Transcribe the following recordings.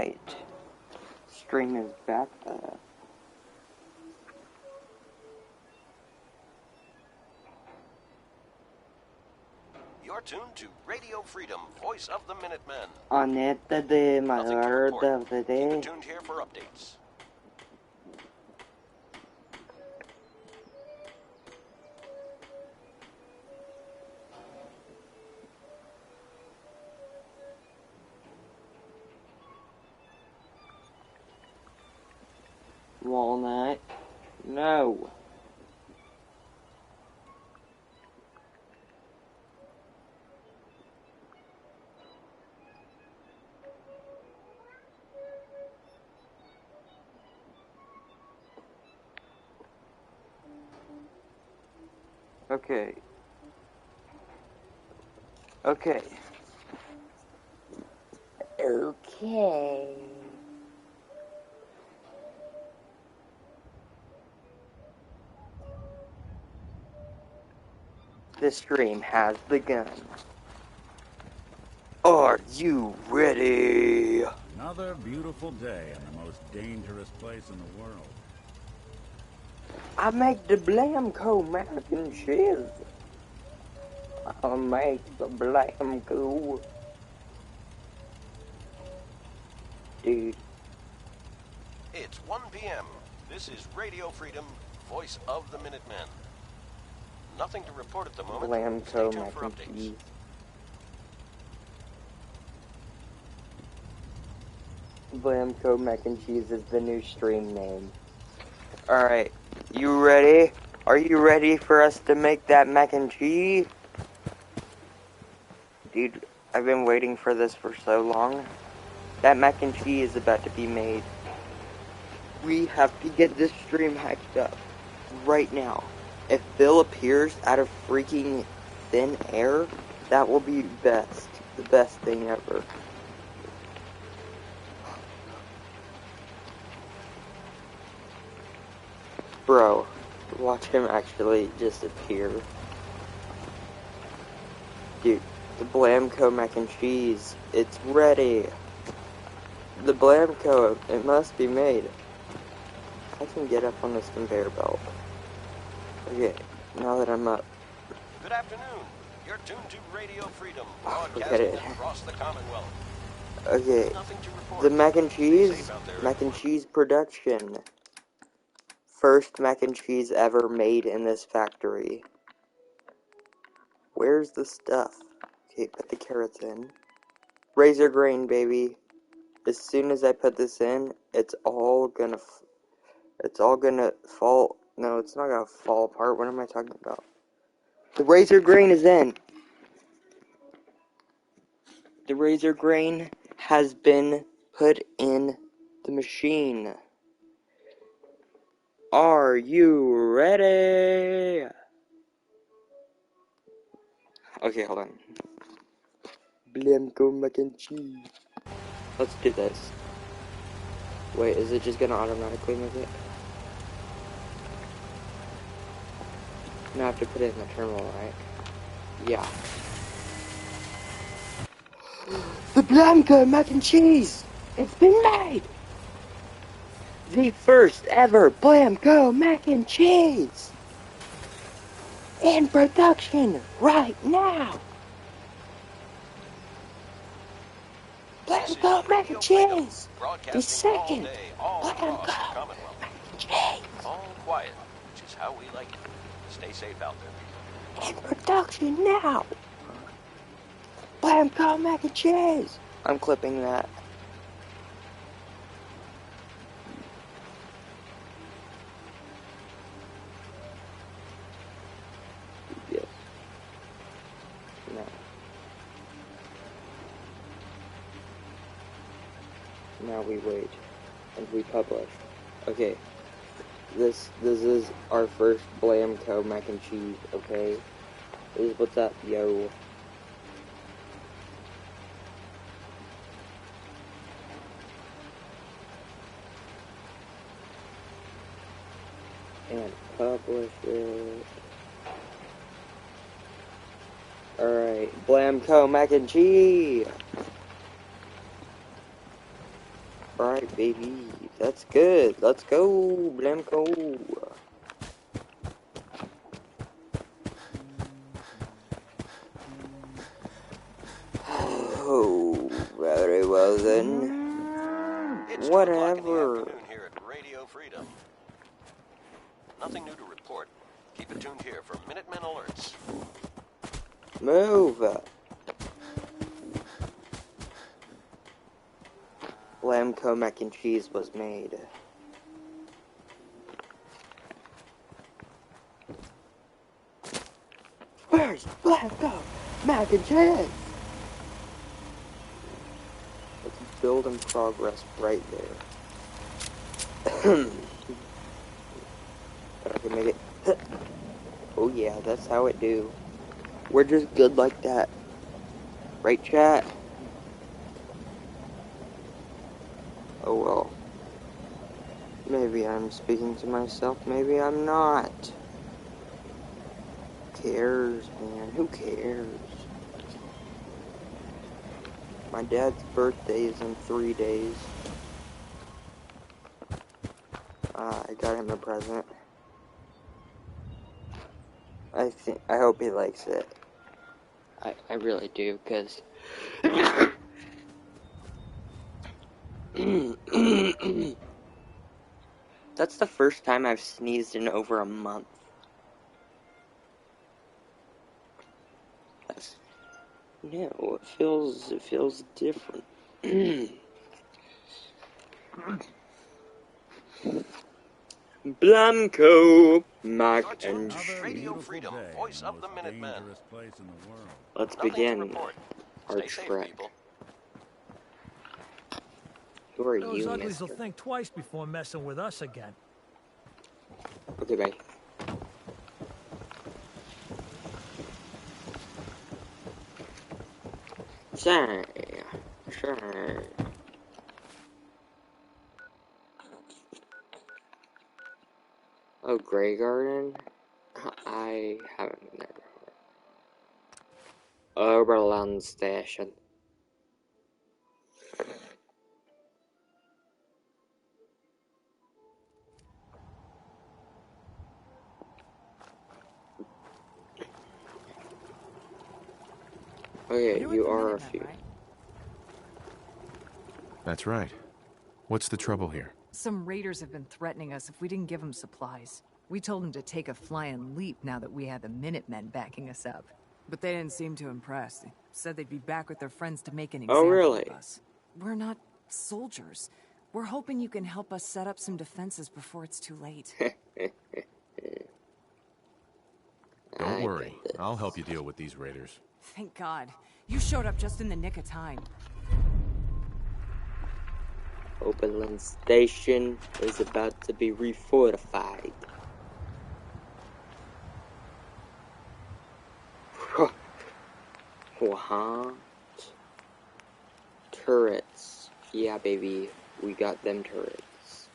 Alright. Stream is back. You're tuned to Radio Freedom, Voice of the Minutemen. Aneta de Nothing to Mayor report. of the Keep Day. it tuned here for updates. Walnut. No. Okay. Okay. Okay. The stream has begun. Are you ready? Another beautiful day in the most dangerous place in the world. I make the Blamco mac and cheese. I make the Blamco. Dude. It's 1 p.m. This is Radio Freedom, Voice of the Minutemen. Nothing to report at the moment. Stay Blamco tuned mac for and updates. cheese. Blamco mac and cheese is the new stream name. Alright, you ready? Are you ready for us to make that mac and cheese? Dude, I've been waiting for this for so long. That mac and cheese is about to be made. We have to get this stream hacked up right now. If Bill appears out of freaking thin air, that will be best. The best thing ever. Bro, watch him actually just appear. Dude, the Blamco mac and cheese, it's ready. The Blamco, it must be made. I can get up on this conveyor belt. Okay, now that I'm up. Good afternoon. You're tuned to Radio Freedom, Forget broadcasting it. across the Commonwealth. Okay, Nothing to report. the mac and Stay cheese, safe out there, mac and everyone. cheese production. First mac and cheese ever made in this factory. Where's the stuff? Okay, put the carrots in. Razor grain, baby. As soon as I put this in, it's all gonna fall. No, it's not gonna fall apart. What am I talking about? The razor grain is in. The razor grain has been put in the machine. Are you ready? Okay, hold on. Blamco mac and cheese. Let's do this. Wait, is it just gonna automatically make it? Now I have to put it in the terminal, right? Yeah. The Blamco mac and cheese! It's been made! The first ever Blamco mac and cheese! In production right now! Blamco mac and cheese! The second Blamco mac and cheese! All quiet, which is how we like it. Stay safe out there, people. In production now! Blamco mac and cheese! I'm clipping that. Yes. No. Now we wait. And we publish. Okay. This is our first Blamco mac and cheese, okay? This is what's up, yo. And publish it. Alright, Blamco mac and cheese! Alright, baby. That's good. Let's go, Blamco. Oh, very well then. It's 2 o'clock in the Whatever. afternoon here at Radio Freedom. Nothing new to report. Keep it tuned here for Minutemen alerts. Move. Blamco mac and cheese was made. Where's Blamco mac and cheese? Let's build in progress right there. But I can make it. Oh yeah, that's how it do. We're just good like that. Right, chat? Oh well. Maybe I'm speaking to myself, maybe I'm not. Who cares, man? Who cares? My dad's birthday is in 3 days. I got him a present. I hope he likes it. I really do, because that's the first time I've sneezed in over a month. No, it feels different. Blanco mac You're and tuned to Another Radio beautiful Freedom, day voice in the of the most Minutemen. dangerous place in the world. Let's Nothing to begin report. our Stay safe, trek. people. Who are Those you, uglies will mister? think twice before messing with us again. Okay, bye. Sure. Oh, Grey Garden? I haven't been there before. Oberland Station. Okay, You're you with the are a Minutemen, few. right? That's right. What's the trouble here? Some raiders have been threatening us if we didn't give them supplies. We told them to take a flying leap now that we had the Minutemen backing us up. But they didn't seem too impressed. They said they'd be back with their friends to make an Oh, example really? of us. We're not soldiers. We're hoping you can help us set up some defenses before it's too late. Don't I worry. get this. I'll help you deal with these raiders. Thank God. You showed up just in the nick of time. Oberland Station is about to be refortified. What? Turrets. Yeah, baby. We got them turrets.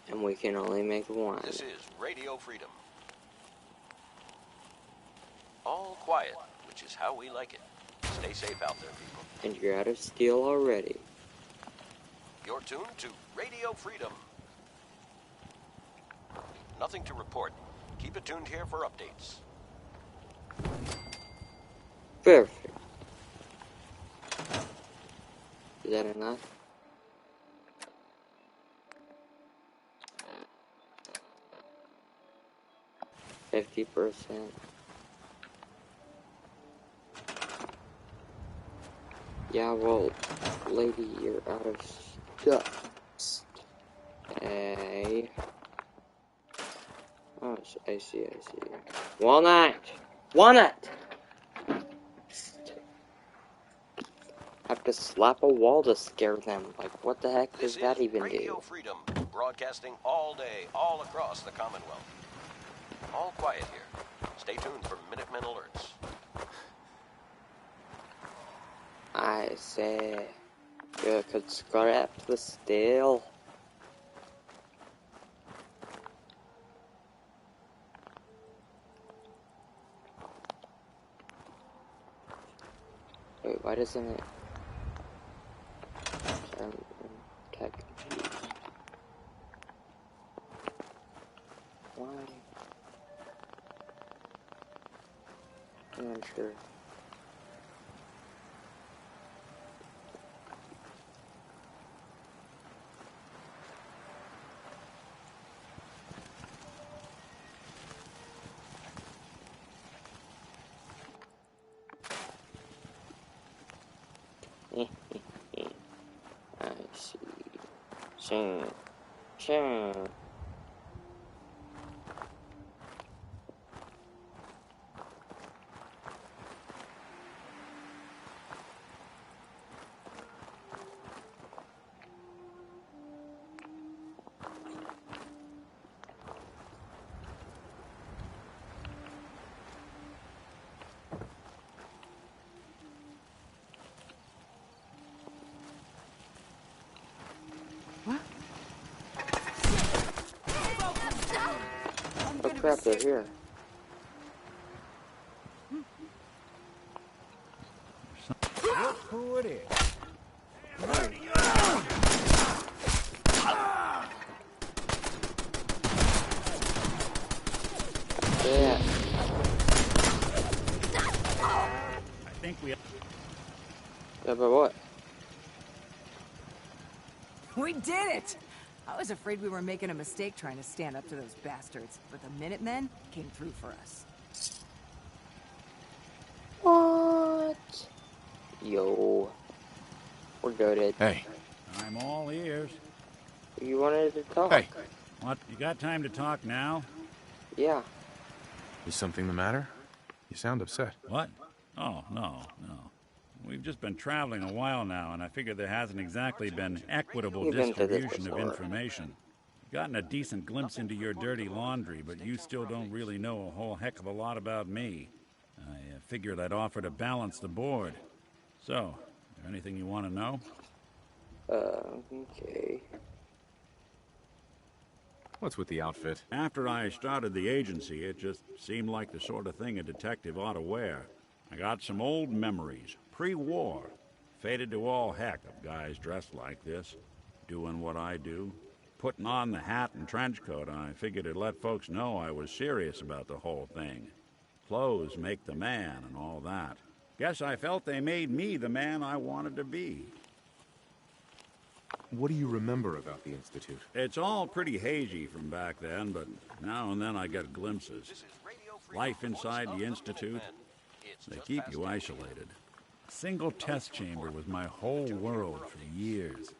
And we can only make one. This is Radio Freedom. All quiet, which is how we like it. Stay safe out there, people. And you're out of steel already. You're tuned to Radio Freedom. Nothing to report. Keep it tuned here for updates. Perfect. Is that enough? %50. Yeah, well, lady, you're out of stuff. Stay. Oh, I see. Walnut! Walnut! Have to slap a wall to scare them. Like, what the heck does This that is even Radio do? Freedom, broadcasting all day, all across the Commonwealth. All quiet here. Stay tuned for Minutemen alerts. I say, you could scrap the steel. Wait, why doesn't it? I'm not sure. I see. Ching. Ching. Oh crap, they're here. Look who it is. Yeah. I think we... Yeah, but what? We did it! I was afraid we were making a mistake trying to stand up to those bastards, but the Minutemen came through for us. What? Yo. We're goated. Hey, I'm all ears. You wanted to talk? hey, What, you got time to talk now? Yeah. is something the matter? You sound upset. What? Oh, no. We've just been traveling a while now, and I figure there hasn't exactly been equitable You've been through this distribution of before. information. I've gotten a decent glimpse into your dirty laundry, but you still don't really know a whole heck of a lot about me. I figured I'd offer to balance the board. So, is there anything you want to know? Okay. What's with the outfit? After I started the agency, it just seemed like the sort of thing a detective ought to wear. I got some old memories, pre-war. Faded to all heck of guys dressed like this, doing what I do. Putting on the hat and trench coat, I figured it'd let folks know I was serious about the whole thing. Clothes make the man and all that. Guess I felt they made me the man I wanted to be. What do you remember about the Institute? It's all pretty hazy from back then, but now and then I get glimpses. Life inside the Institute, they keep you isolated. A single test chamber was my whole world for years,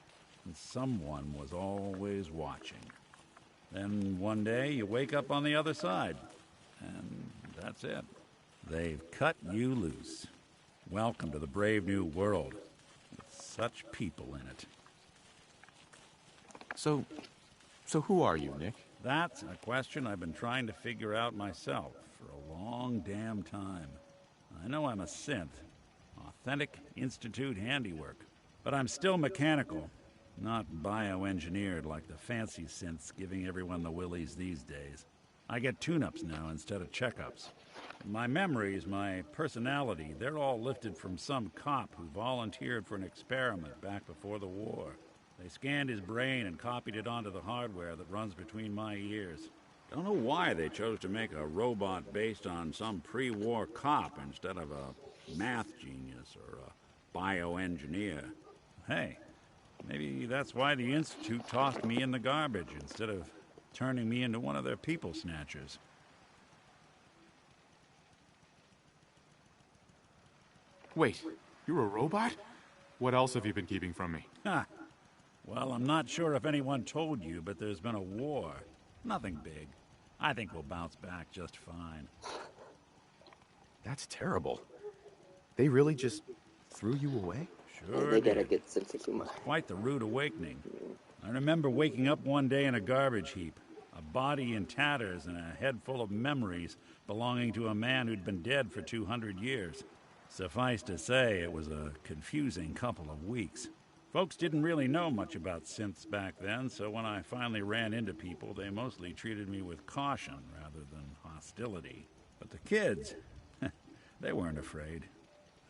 and someone was always watching. Then one day you wake up on the other side, and that's it. They've cut you loose. Welcome to the brave new world, with such people in it. So who are you, Nick? That's a question I've been trying to figure out myself for a long damn time. I know I'm a synth, authentic Institute handiwork, but I'm still mechanical, not bioengineered like the fancy synths giving everyone the willies these days. I get tune-ups now instead of checkups. My memories, my personality, they're all lifted from some cop who volunteered for an experiment back before the war. They scanned his brain and copied it onto the hardware that runs between my ears. Don't know why they chose to make a robot based on some pre-war cop instead of a math genius or a bioengineer. Hey, maybe that's why the Institute tossed me in the garbage instead of turning me into one of their people snatchers. Wait, you're a robot? What else have you been keeping from me? Ha! Well, I'm not sure if anyone told you, but there's been a war. Nothing big. I think we'll bounce back just fine. That's terrible. They really just threw you away? Sure They got a did. good sense of humor. Quite the rude awakening. I remember waking up one day in a garbage heap, a body in tatters and a head full of memories belonging to a man who'd been dead for 200 years. Suffice to say, it was a confusing couple of weeks. Folks didn't really know much about synths back then, so when I finally ran into people, they mostly treated me with caution rather than hostility. But the kids, they weren't afraid.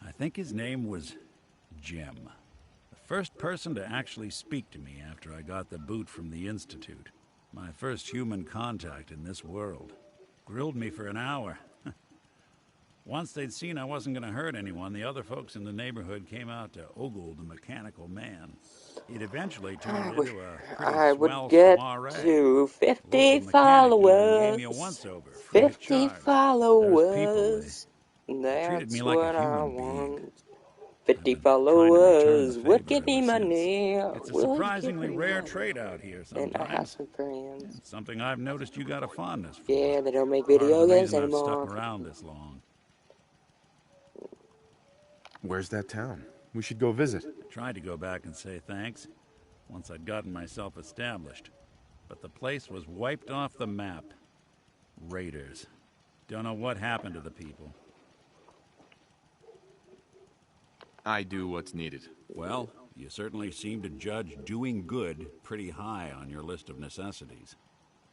I think his name was Jim. The first person to actually speak to me after I got the boot from the Institute. My first human contact in this world. Grilled me for an hour. Once they'd seen I wasn't going to hurt anyone, the other folks in the neighborhood came out to ogle the mechanical man. It eventually turned into a pretty I would swell get soiree. to 50 Local mechanic even gave me a followers. once-over, free of 50 charge. Those people, followers. they treated me That's like a what I human being. want. I've 50 been trying to return the followers would favor give me ever since. money. It's a Would give surprisingly me rare money. trait out here And I have sometimes. some friends. It's something I've noticed you got a fondness for. Yeah, they don't make Part of video the games reason I've stuck anymore. around this long. Where's that town? We should go visit. I tried to go back and say thanks once I'd gotten myself established, but the place was wiped off the map. Raiders. Don't know what happened to the people. I do what's needed. Well, you certainly seem to judge doing good pretty high on your list of necessities.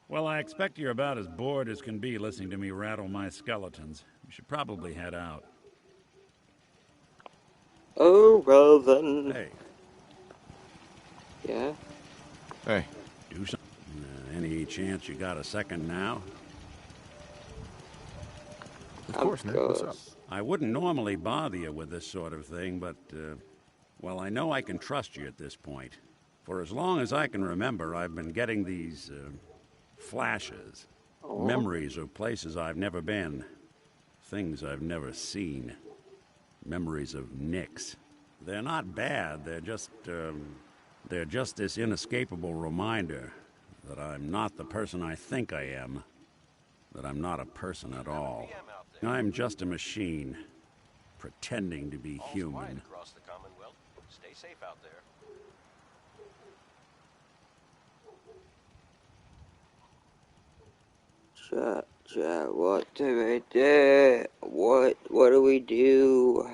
Well, I expect you're about as bored as can be listening to me rattle my skeletons. We should probably head out. Oh, well then. Hey, Yeah? Hey, do something. Any chance you got a second now? of course, Nick. What's up? I wouldn't normally bother you with this sort of thing, but, well, I know I can trust you at this point. For as long as I can remember, I've been getting these, flashes. Memories of places I've never been. Things I've never seen. Memories of Nicks. They're not bad, they're just this inescapable reminder that I'm not the person I think I am. That I'm not a person at all. I'm just a machine, pretending to be All's human. quiet across the Commonwealth. Stay safe out there. What do we do? What do we do?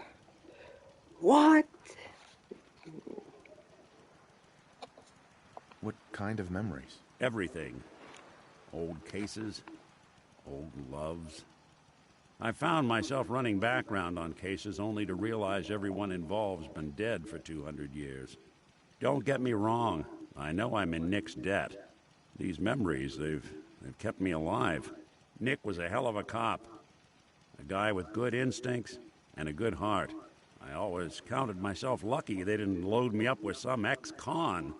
What? What kind of memories? Everything. Old cases, old loves. I found myself running background on cases only to realize everyone involved's been dead for 200 years. Don't get me wrong, I know I'm in Nick's debt. These memories, they've kept me alive. Nick was a hell of a cop. A guy with good instincts and a good heart. I always counted myself lucky they didn't load me up with some ex-con,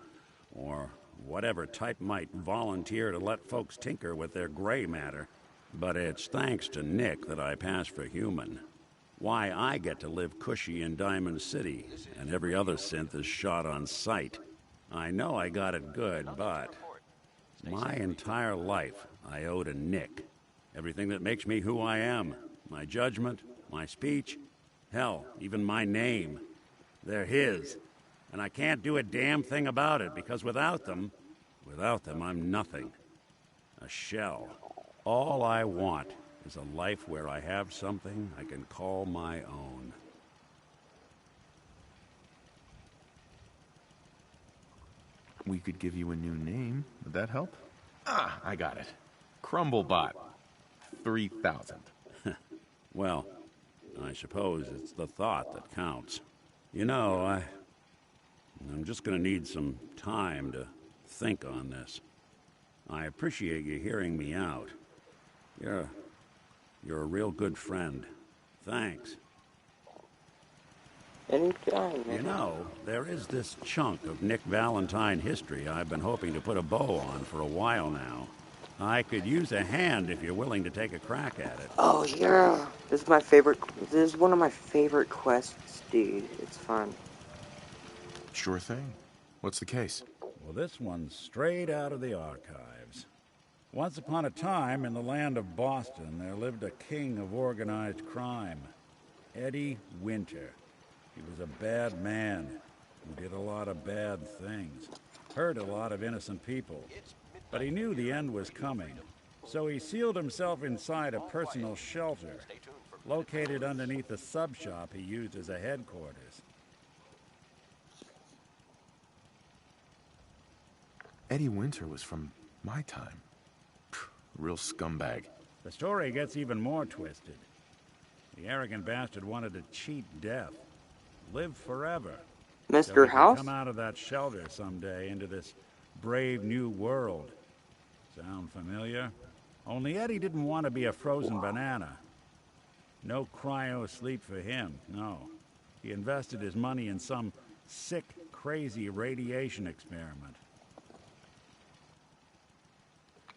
or whatever type might volunteer to let folks tinker with their gray matter. But it's thanks to Nick that I pass for human. Why I get to live cushy in Diamond City, and every other synth is shot on sight. I know I got it good, but my entire life I owe to Nick. Everything that makes me who I am. My judgment, my speech, hell, even my name. They're his. And I can't do a damn thing about it, because without them, I'm nothing. A shell. All I want is a life where I have something I can call my own. We could give you a new name. Would that help? Ah, I got it. Crumblebot. 3000. Well, I suppose it's the thought that counts. You know, I'm just gonna need some time to think on this. I appreciate you hearing me out. You're a real good friend. Thanks. Anytime, man. You know, there is this chunk of Nick Valentine history I've been hoping to put a bow on for a while now. I could use a hand if you're willing to take a crack at it. Oh, yeah. This is one of my favorite quests, dude. It's fun. Sure thing. What's the case? Well, this one's straight out of the archives. Once upon a time, in the land of Boston, there lived a king of organized crime, Eddie Winter. He was a bad man who did a lot of bad things, hurt a lot of innocent people. But he knew the end was coming, so he sealed himself inside a personal shelter, located underneath the sub shop he used as a headquarters. Eddie Winter was from my time. Real scumbag. The story gets even more twisted. The arrogant bastard wanted to cheat death, live forever. So Mr. he could House? come out of that shelter someday into this brave new world. Sound familiar? Only Eddie didn't want to be a frozen banana. No cryo sleep for him, no. He invested his money in some sick, crazy radiation experiment.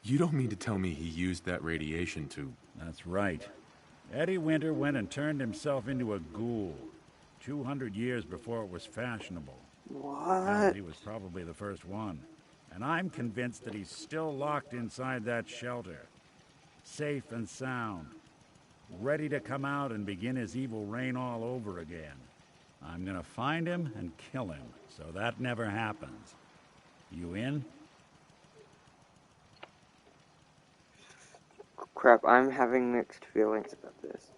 You don't mean to tell me he used that radiation to... That's right. Eddie Winter went and turned himself into a ghoul. 200 years before it was fashionable. Hell, What? he was probably the first one. And I'm convinced that he's still locked inside that shelter. Safe and sound. Ready to come out and begin his evil reign all over again. I'm gonna find him and kill him, so that never happens. You in? Crap, I'm having mixed feelings about this.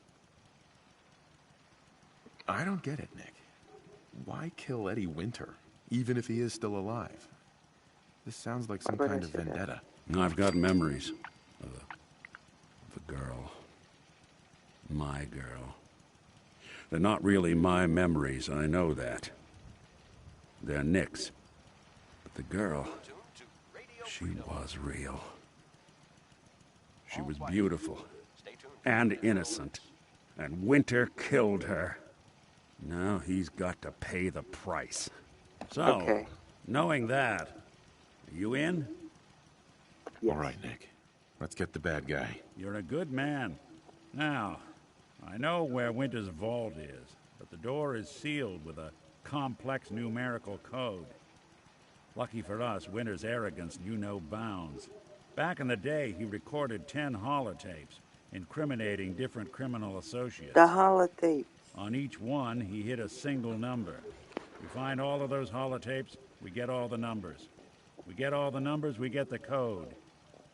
I don't get it, Nick. Why kill Eddie Winter, even if he is still alive? This sounds like some Why would kind I of say that? vendetta. I've got memories of a girl. My girl. They're not really my memories, I know that. They're Nick's. But the girl, she was real. She was beautiful and innocent, and Winter killed her. Now he's got to pay the price. So, Okay. knowing that, are you in? Yes. All right, Nick. Let's get the bad guy. You're a good man. Now, I know where Winter's vault is, but the door is sealed with a complex numerical code. Lucky for us, Winter's arrogance knew no bounds. Back in the day, he recorded 10 holotapes, incriminating different criminal associates. The holotape. On each one, he hit a single number. We find all of those holotapes, we get all the numbers. We get all the numbers, we get the code.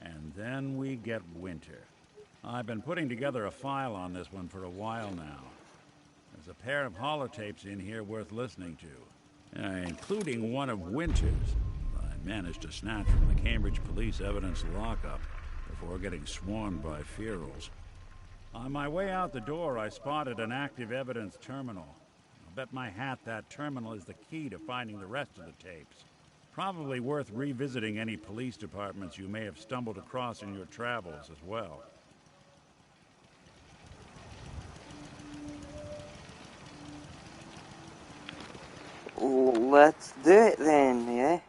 And then we get Winter. I've been putting together a file on this one for a while now. There's a pair of holotapes in here worth listening to, including one of Winter's. I managed to snatch from the Cambridge police evidence lockup before getting swarmed by ferals. On my way out the door, I spotted an active evidence terminal. I'll bet my hat that terminal is the key to finding the rest of the tapes. Probably worth revisiting any police departments you may have stumbled across in your travels as well. Let's do it then, yeah?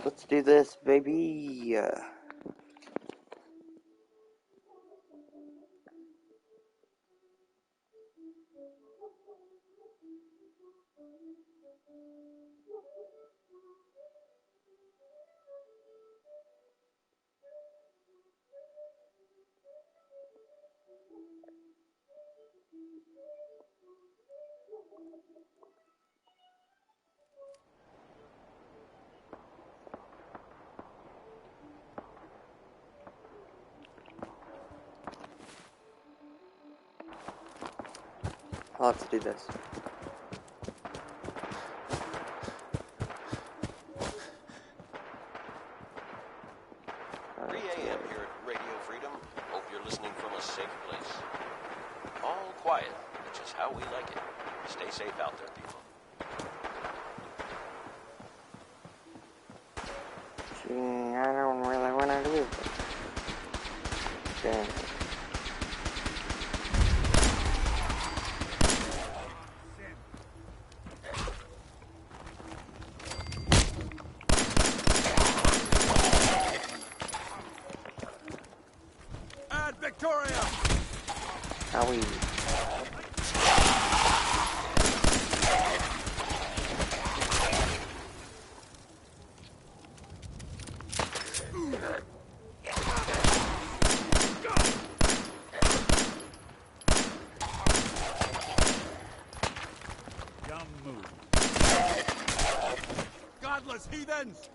Let's do this, baby. Let's do this. 3 a.m. here at Radio Freedom. Hope you're listening from a safe place. All quiet, which is how we like it. Stay safe out there, people. Gee, I don't really want to do this. Okay. Victoria! How we... Dumb move. Godless heathens!